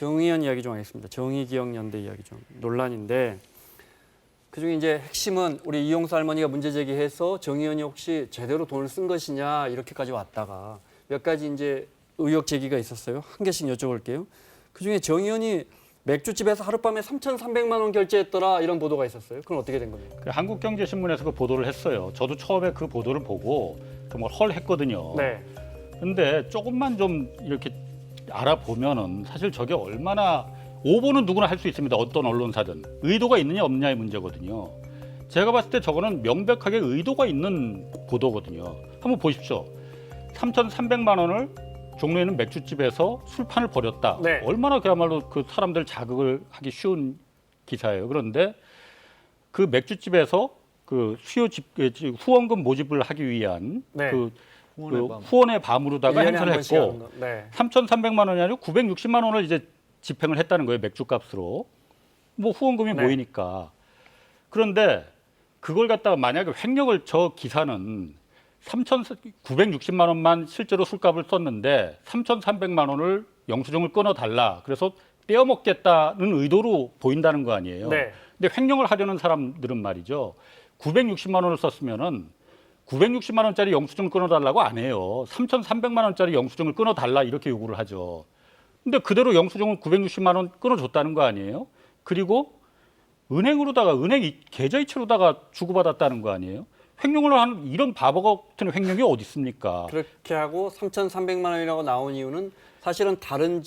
정의연 이야기 좀 하겠습니다. 정의기억연대 이야기 좀 논란인데 그중에 이제 핵심은 우리 이용수 할머니가 문제 제기해서 정의연이 혹시 제대로 돈을 쓴 것이냐 이렇게까지 왔다가 몇 가지 이제 의혹 제기가 있었어요. 한 개씩 여쭤볼게요. 그중에 정의연이 맥주집에서 하룻밤에 3,300만 원 결제했더라 이런 보도가 있었어요. 그건 어떻게 된 겁니까? 한국경제신문에서 그 보도를 했어요. 저도 처음에 그 보도를 보고 정말 헐했거든요. 네. 근데 조금만 좀 이렇게 알아보면은 사실 저게 얼마나 오보는 누구나 할 수 있습니다. 어떤 언론사든 의도가 있느냐 없느냐의 문제거든요. 제가 봤을 때 저거는 명백하게 의도가 있는 보도거든요. 한번 보십시오. 3,300만 원을 종로에 있는 맥주집에서 술판을 벌였다. 네. 얼마나 그야말로 그 사람들 자극을 하기 쉬운 기사예요. 그런데 그 맥주집에서 그 후원금 모집을 하기 위한 네. 후원의 밤으로다가 1년에 행사를 한 번씩 하는 했고 거. 네. 3,300만 원이 아니고 960만 원을 이제 집행을 했다는 거예요. 맥주값으로. 뭐 후원금이 네. 모이니까. 그런데 그걸 갖다가 만약에 횡령을 저 기사는 3,960만 원만 실제로 술값을 썼는데 3,300만 원을 영수증을 끊어달라. 그래서 떼어먹겠다는 의도로 보인다는 거 아니에요. 네. 근데 횡령을 하려는 사람들은 말이죠. 960만 원을 썼으면은 960만 원짜리 영수증을 끊어달라고 안 해요. 3,300만 원짜리 영수증을 끊어달라 이렇게 요구를 하죠. 근데 그대로 영수증을 960만 원 끊어줬다는 거 아니에요? 그리고 은행으로다가 은행 계좌이체로다가 주고받았다는 거 아니에요? 횡령을 하는 이런 바보 같은 횡령이 어디 있습니까? 그렇게 하고 3,300만 원이라고 나온 이유는 사실은 다른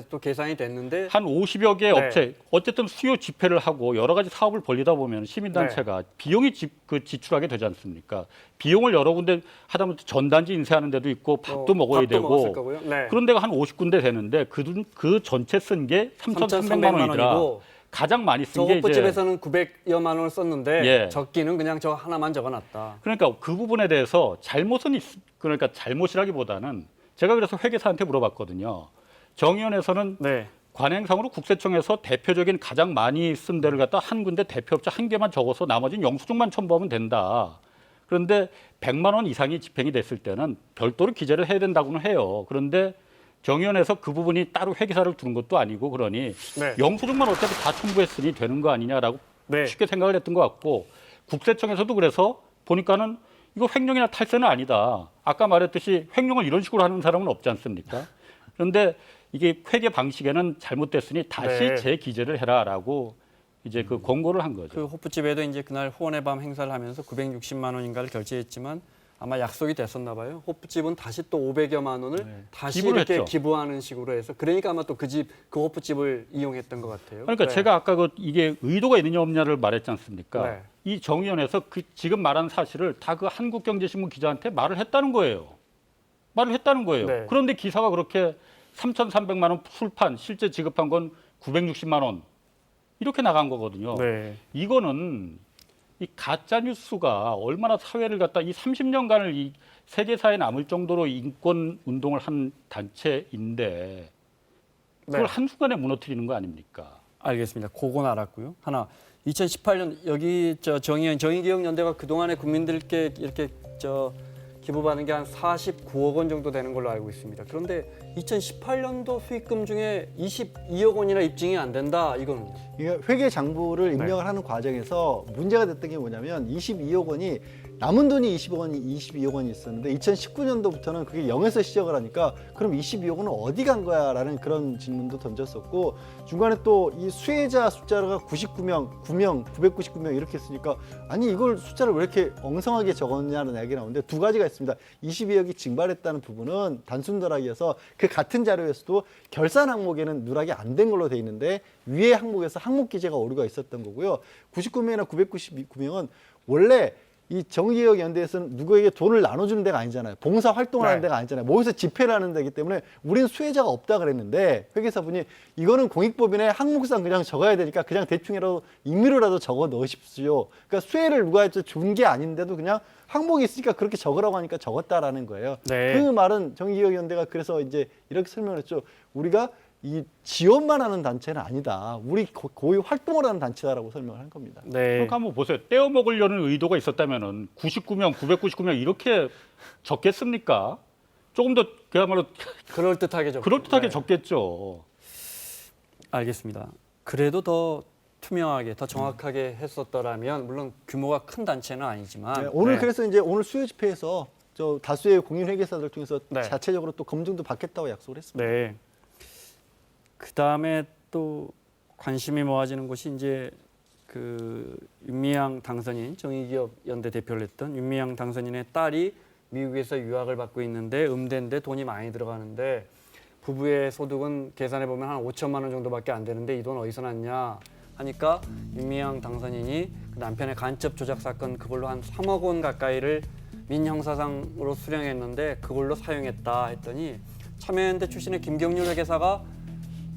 또 계산이 됐는데 한 50여 개 네. 업체 어쨌든 수요 집회를 하고 여러 가지 사업을 벌리다 보면 시민단체가 비용이 지출하게 되지 않습니까? 비용을 여러 군데 하다못해 전단지 인쇄하는 데도 있고 밥도 먹어야 밥도 되고 먹었을 거고요. 네. 그런 데가 한 50군데 되는데 그 전체 쓴 게 3,300만 원이더라. 원이고 가장 많이 저 쓴 게 이제 호프집에서는 900여만 원을 썼는데 예. 적기는 그냥 저 하나만 적어놨다. 그러니까 그 부분에 대해서 그러니까 잘못이라기보다는 제가 그래서 회계사한테 물어봤거든요. 정의원에서는 네. 관행상으로 국세청에서 대표적인 가장 많이 쓴 데를 갖다 한 군데 대표업체 한 개만 적어서 나머지는 영수증만 첨부하면 된다. 그런데 100만 원 이상이 집행이 됐을 때는 별도로 기재를 해야 된다고는 해요. 그런데 정의원에서 그 부분이 따로 회계사를 두는 것도 아니고 그러니 네. 영수증만 어차피 다 첨부했으니 되는 거 아니냐라고 네. 쉽게 생각을 했던 것 같고 국세청에서도 그래서 보니까는 이거 횡령이나 탈세는 아니다. 아까 말했듯이 횡령을 이런 식으로 하는 사람은 없지 않습니까? 그런데 이게 회계 방식에는 잘못됐으니 다시 네. 재기재를 해라라고 이제 그 권고를 한 거죠. 그 호프집에도 이제 그날 후원의 밤 행사를 하면서 960만 원인가를 결제했지만 아마 약속이 됐었나 봐요. 호프집은 다시 또 500여만 원을 다시 기부를 이렇게 했죠. 기부하는 식으로 해서 그러니까 아마 또 그 호프집을 이용했던 것 같아요. 그러니까 네. 제가 아까 이게 의도가 있느냐 없느냐를 말했지 않습니까? 네. 이 정의원에서 지금 말한 사실을 다 그 한국경제신문 기자한테 말을 했다는 거예요. 말을 했다는 거예요. 네. 그런데 기사가 그렇게 3,300만 원 술판 실제 지급한 건 960만 원 이렇게 나간 거거든요. 네. 이거는 이 가짜 뉴스가 얼마나 사회를 갖다 이 30년간을 이 세계사에 남을 정도로 인권 운동을 한 단체인데 그걸 네. 한순간에 무너뜨리는 거 아닙니까? 알겠습니다. 그건 알았고요. 하나 2018년 여기 정의기억연대가 그동안에 국민들께 이렇게 기부받은 게 한 49억 원 정도 되는 걸로 알고 있습니다. 그런데 2018년도 수익금 중에 22억 원이나 입증이 안 된다. 이거는 이게 회계 장부를 입력을 하는 과정에서 문제가 됐던 게 뭐냐면 22억 원이 남은 돈이 22억 원이 있었는데 2019년도부터는 그게 0에서 시작을 하니까 그럼 22억 원은 어디 간 거야? 라는 그런 질문도 던졌었고 중간에 또 이 수혜자 숫자가 99명, 999명 이렇게 했으니까 아니 이걸 숫자를 왜 이렇게 엉성하게 적었냐는 이야기가 나오는데 두 가지가 있습니다. 22억이 증발했다는 부분은 단순 누락이어서 그 같은 자료에서도 결산 항목에는 누락이 안 된 걸로 돼 있는데 위에 항목에서 항목 기재가 오류가 있었던 거고요. 99명이나 999명은 원래 이 정의기억연대에서는 누구에게 돈을 나눠주는 데가 아니잖아요. 봉사 활동을 하는 데가 아니잖아요. 모여서 집회를 하는 데이기 때문에 우리는 수혜자가 없다 그랬는데 회계사분이 이거는 공익법인의 항목상 그냥 적어야 되니까 그냥 대충이라도 임의로라도 적어 넣으십시오. 그러니까 수혜를 누가 준 게 아닌데도 그냥 항목이 있으니까 그렇게 적으라고 하니까 적었다라는 거예요. 네. 그 말은 정의기억연대가 그래서 이제 이렇게 설명을 했죠. 우리가 이 지원만 하는 단체는 아니다. 우리 고위 활동을 하는 단체다라고 설명을 한 겁니다. 네. 그러니까 한번 보세요. 떼어 먹으려는 의도가 있었다면은 99명, 999명 이렇게 적겠습니까? 조금 더 그야말로 그럴듯하게 그럴듯하게 적겠죠. 알겠습니다. 그래도 더 투명하게, 더 정확하게 했었더라면 물론 규모가 큰 단체는 아니지만 네, 오늘 네. 그래서 이제 오늘 수요 집회에서 저 다수의 공인 회계사들 중에서 네. 자체적으로 또 검증도 받겠다고 약속을 했습니다. 네. 그 다음에 또 관심이 모아지는 것이 이제 그 윤미향 당선인 정의기업연대 대표를 했던 윤미향 당선인의 딸이 미국에서 유학을 받고 있는데 음대인데 돈이 많이 들어가는데 부부의 소득은 계산해 보면 한 5천만 원 정도밖에 안 되는데 이 돈 어디서 났냐 하니까 윤미향 당선인이 그 남편의 간첩 조작 사건 그걸로 한 3억 원 가까이를 민형사상으로 수령했는데 그걸로 사용했다 했더니 참여연대 출신의 김경률 회계사가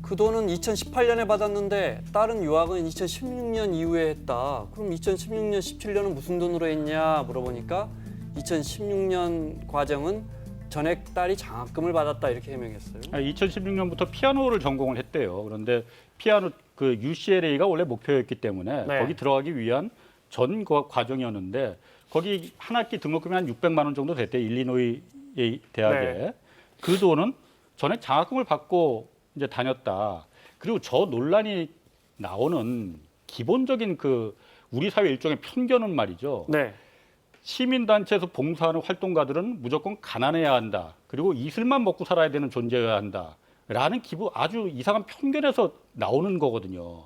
그 돈은 2018년에 받았는데 다른 유학은 2016년 이후에 했다. 그럼 2016년, 17년은 무슨 돈으로 했냐 물어보니까 2016년 과정은 전액 딸이 장학금을 받았다 이렇게 해명했어요. 2016년부터 피아노를 전공을 했대요. 그런데 피아노 그 UCLA가 원래 목표였기 때문에 네. 거기 들어가기 위한 전 과정이었는데 거기 한 학기 등록금이 한 600만 원 정도 됐대. 일리노이 대학에. 네. 그 돈은 전액 장학금을 받고 이제 다녔다. 그리고 저 논란이 나오는 기본적인 그 우리 사회 일종의 편견은 말이죠. 네. 시민단체에서 봉사하는 활동가들은 무조건 가난해야 한다. 그리고 이슬만 먹고 살아야 되는 존재여야 한다. 라는 기부 아주 이상한 편견에서 나오는 거거든요.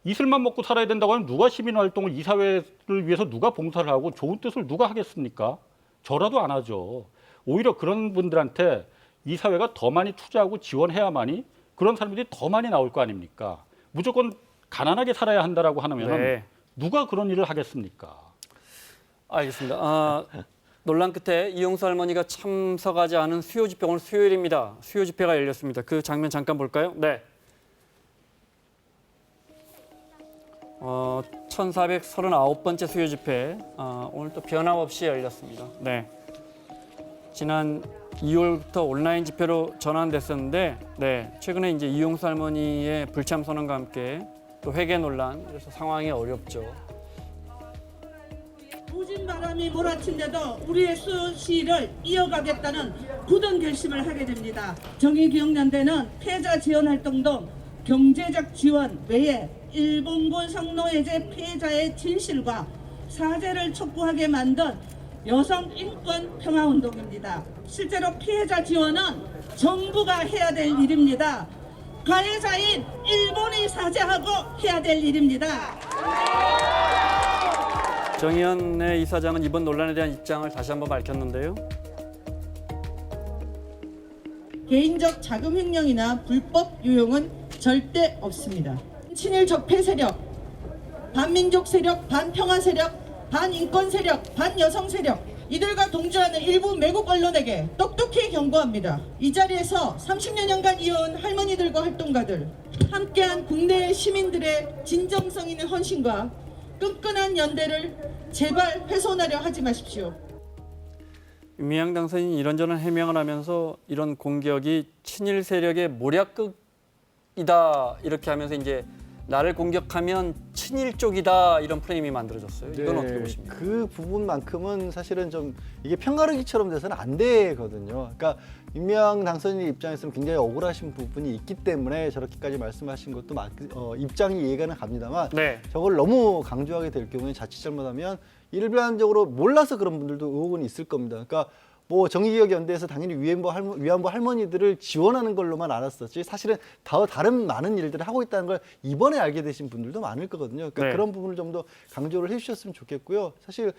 이슬만 먹고 살아야 된다고 하면 누가 시민활동을 이 사회를 위해서 누가 봉사를 하고 좋은 뜻을 누가 하겠습니까? 저라도 안 하죠. 오히려 그런 분들한테 이 사회가 더 많이 투자하고 지원해야만이 그런 사람들이 더 많이 나올 거 아닙니까? 무조건 가난하게 살아야 한다라고 하면 네. 누가 그런 일을 하겠습니까? 알겠습니다. 논란 끝에 이용수 할머니가 참석하지 않은 수요 집회 오늘 수요일입니다. 수요 집회가 열렸습니다. 그 장면 잠깐 볼까요? 네. 1439번째 수요 집회 오늘 또 변함없이 열렸습니다. 네. 지난 2월부터 온라인 집회로 전환됐었는데 네, 최근에 이제 이용수 할머니의 불참 선언과 함께 또 회계 논란 그래서 상황이 어렵죠. 우진 바람이 몰아친데도 우리의 수시를 이어가겠다는 굳은 결심을 하게 됩니다. 정의기억연대는 패자 지원 활동도 경제적 지원 외에 일본군 성노예제 패자의 진실과 사죄를 촉구하게 만든 여성 인권 평화 운동입니다. 실제로 피해자 지원은 정부가 해야 될 일입니다. 가해자인 일본이 사죄하고 해야 될 일입니다. 정의연의 이사장은 이번 논란에 대한 입장을 다시 한번 밝혔는데요. 개인적 자금 횡령이나 불법 유용은 절대 없습니다. 친일 적폐 세력, 반민족 세력, 반평화 세력, 반인권 세력, 반여성 세력 이들과 동조하는 일부 매국 언론에게 똑똑히 경고합니다. 이 자리에서 30여년간 이어온 할머니들과 활동가들 함께한 국내 시민들의 진정성 있는 헌신과 끈끈한 연대를 제발 훼손하려 하지 마십시오. 윤미향 당선인이 이런저런 해명을 하면서 이런 공격이 친일 세력의 모략극이다 이렇게 하면서 이제 나를 공격하면 친일 쪽이다 이런 프레임이 만들어졌어요. 이건 어떻게 보십니까? 그 부분만큼은 사실은 좀 이게 편가르기처럼 돼서는 안 되거든요. 그러니까 윤미향 당선인 입장에서는 굉장히 억울하신 부분이 있기 때문에 저렇게까지 말씀하신 것도 입장이 이해가는 갑니다만 네. 저걸 너무 강조하게 될 경우에 자칫 잘못하면 일반적으로 몰라서 그런 분들도 의혹은 있을 겁니다. 그러니까 뭐 정의기억연대에서 당연히 위안부 할머니들을 지원하는 걸로만 알았었지 사실은 다른 많은 일들을 하고 있다는 걸 이번에 알게 되신 분들도 많을 거거든요. 그러니까 네. 그런 부분을 좀 더 강조를 해주셨으면 좋겠고요. 사실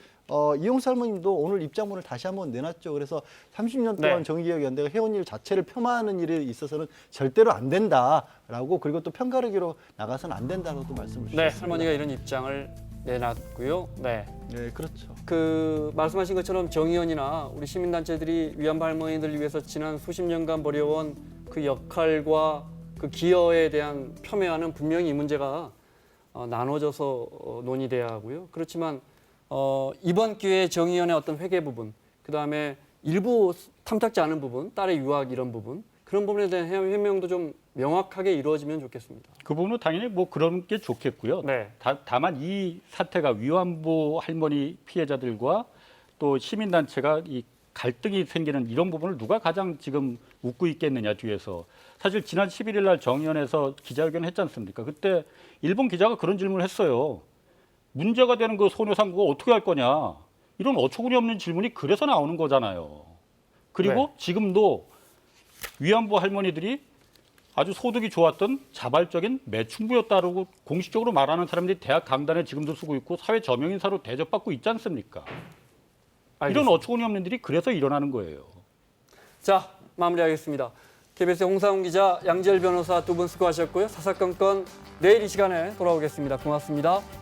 이용수 할머님도 오늘 입장문을 다시 한번 내놨죠. 그래서 30년 동안 네. 정의기억연대가 해온 일 자체를 폄하하는 일에 있어서는 절대로 안 된다라고 그리고 또 편가르기로 나가서는 안 된다고도 말씀을 네, 주셨습니다. 할머니가 이런 입장을 내놨고요. 네. 네, 그렇죠. 그 말씀하신 것처럼 정의연이나 우리 시민단체들이 위안부 할머니들을 위해서 지난 수십 년간 벌여온 그 역할과 그 기여에 대한 폄훼와는 분명히 이 문제가 나눠져서 논의돼야 하고요. 그렇지만 이번 기회에 정의연의 어떤 회계 부분, 그 다음에 일부 탐탁지 않은 부분, 딸의 유학 이런 부분, 그런 부분에 대한 해명도 좀 명확하게 이루어지면 좋겠습니다. 그 부분은 당연히 뭐 그런 게 좋겠고요. 네. 다만 이 사태가 위안부 할머니 피해자들과 또 시민단체가 이 갈등이 생기는 이런 부분을 누가 가장 지금 웃고 있겠느냐 뒤에서. 사실 지난 11일 날 정의연에서 기자회견 했지 않습니까? 그때 일본 기자가 그런 질문을 했어요. 문제가 되는 그 소녀상 그거 어떻게 할 거냐. 이런 어처구니 없는 질문이 그래서 나오는 거잖아요. 그리고 네. 지금도 위안부 할머니들이 아주 소득이 좋았던 자발적인 매춘부였다라고 공식적으로 말하는 사람들이 대학 강단에 지금도 쓰고 있고 사회 저명인사로 대접받고 있지 않습니까? 이런 알겠습니다. 어처구니 없는 일이 그래서 일어나는 거예요. 자, 마무리하겠습니다. KBS 홍사훈 기자, 양지열 변호사 두 분 수고하셨고요. 사사건건 내일 이 시간에 돌아오겠습니다. 고맙습니다.